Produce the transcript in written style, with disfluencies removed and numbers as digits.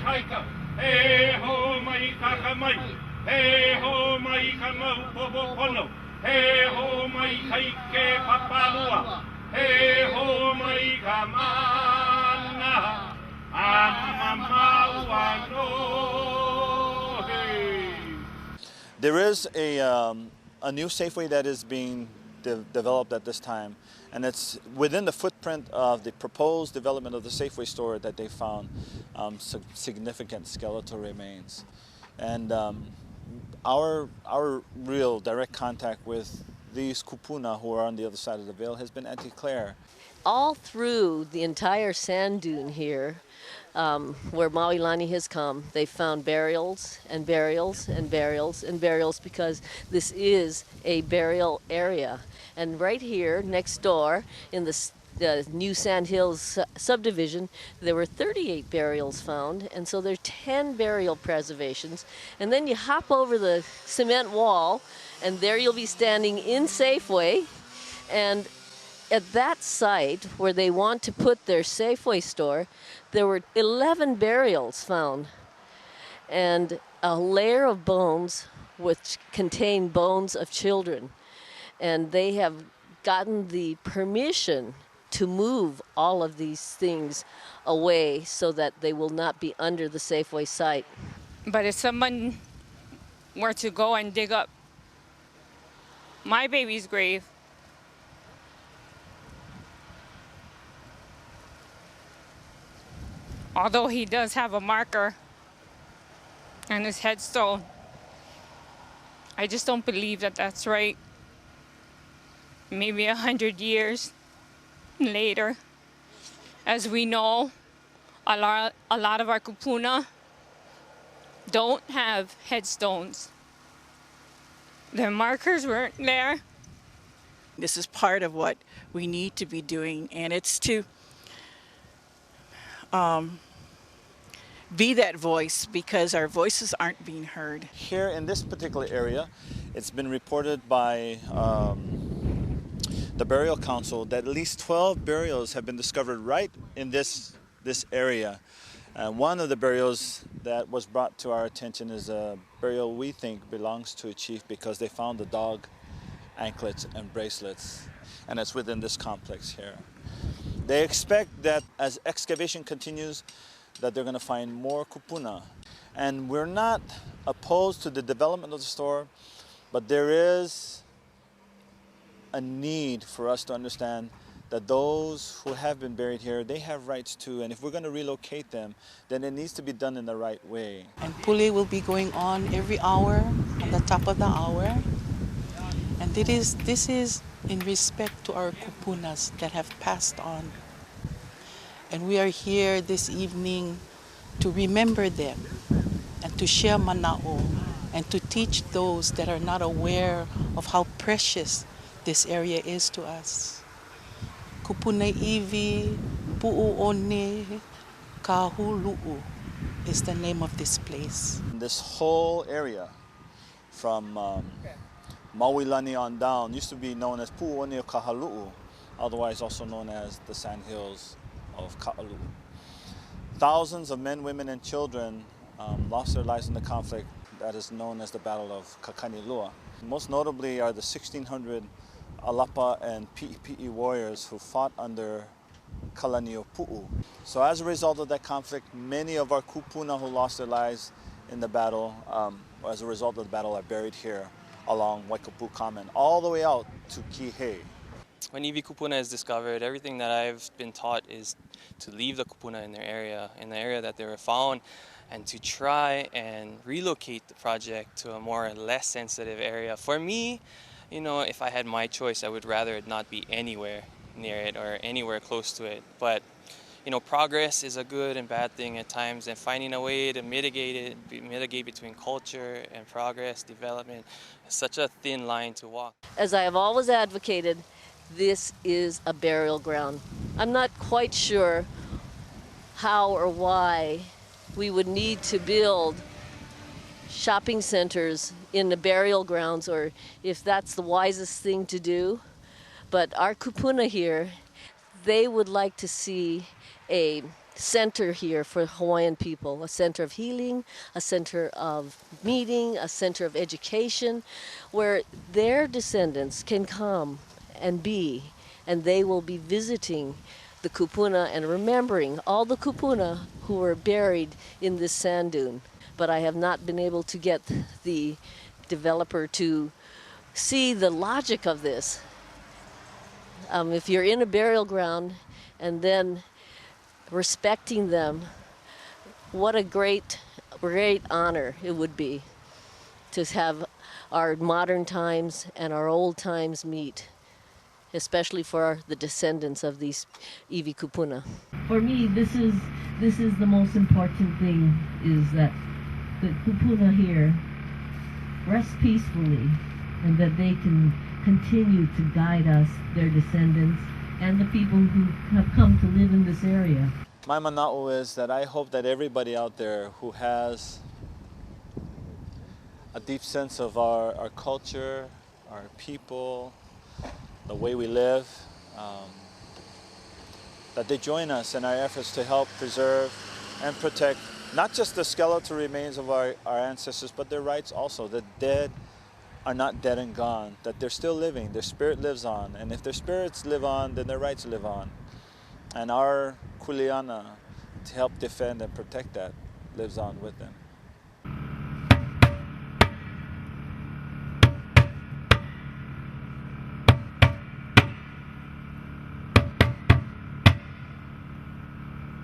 kaika, he ho mai kakamai, he ho mai kamau popopono, he ho mai kaike papalua, he ho mai kamana, amamauano, hey. There is a new Safeway that is being developed at this time, and it's within the footprint of the proposed development of the Safeway store that they found significant skeletal remains. And our real direct contact with these kupuna who are on the other side of the veil has been Auntie Claire. All through the entire sand dune here, where Maui Lani has come, they found burials and burials and burials and burials because this is a burial area. And right here, next door, in the new Sand Hills subdivision, there were 38 burials found, and so there's 10 burial preservations. And then you hop over the cement wall, and there you'll be standing in Safeway, and at that site where they want to put their Safeway store, there were 11 burials found and a layer of bones which contain bones of children. And they have gotten the permission to move all of these things away so that they will not be under the Safeway site. But if someone were to go and dig up my baby's grave, although he does have a marker on his headstone, I just don't believe that that's right. Maybe 100 years later, as we know, a lot of our kupuna don't have headstones. Their markers weren't there. This is part of what we need to be doing, and it's to be that voice, because our voices aren't being heard. Here in this particular area, it's been reported by the Burial Council that at least 12 burials have been discovered right in this area. One of the burials that was brought to our attention is a burial we think belongs to a chief because they found the dog anklets and bracelets, and it's within this complex here. They expect that as excavation continues, that they're going to find more kupuna. And we're not opposed to the development of the store, but there is a need for us to understand that those who have been buried here, they have rights too, and if we're going to relocate them, then it needs to be done in the right way. And pule will be going on every hour, on the top of the hour. And this is in respect to our kupunas that have passed on. And we are here this evening to remember them and to share mana'o and to teach those that are not aware of how precious this area is to us. Kupuna Iwi Kupuna Vigil is the name of this place. This whole area from Maui Lani on down used to be known as Pu'u'one Kahalu'u, otherwise also known as the Sand Hills of Ka'alu'u. Thousands of men, women, and children lost their lives in the conflict that is known as the Battle of Kakanilua. Most notably are the 1,600 Alapa and Pi'ipi'i warriors who fought under Kalani'opu'u. So as a result of that conflict, many of our kupuna who lost their lives in the battle, as a result of the battle, are buried here along Waikapu Common, all the way out to Kihei. When Iwi Kupuna is discovered, everything that I've been taught is to leave the kupuna in the area that they were found, and to try and relocate the project to a more less sensitive area. For me, you know, if I had my choice, I would rather it not be anywhere near it or anywhere close to it. But, you know, progress is a good and bad thing at times, and finding a way to mitigate between culture and progress, development, is such a thin line to walk. As I have always advocated, this is a burial ground. I'm not quite sure how or why we would need to build shopping centers in the burial grounds, or if that's the wisest thing to do. But our kupuna here, they would like to see a center here for Hawaiian people, a center of healing, a center of meeting, a center of education, where their descendants can come and be, and they will be visiting the kupuna and remembering all the kupuna who were buried in this sand dune. But I have not been able to get the developer to see the logic of this. If you're in a burial ground and then respecting them, what a great honor it would be to have our modern times and our old times meet, especially for the descendants of these Iwi Kupuna. For me, this is the most important thing, is that the kupuna here rest peacefully, and that they can continue to guide us, their descendants, and the people who have come to live in this area. My mana'o is that I hope that everybody out there who has a deep sense of our culture, our people, the way we live, that they join us in our efforts to help preserve and protect not just the skeletal remains of our ancestors, but their rights also. The dead are not dead and gone, that they're still living, their spirit lives on, and if their spirits live on, then their rights live on. And our kuleana, to help defend and protect that, lives on with them.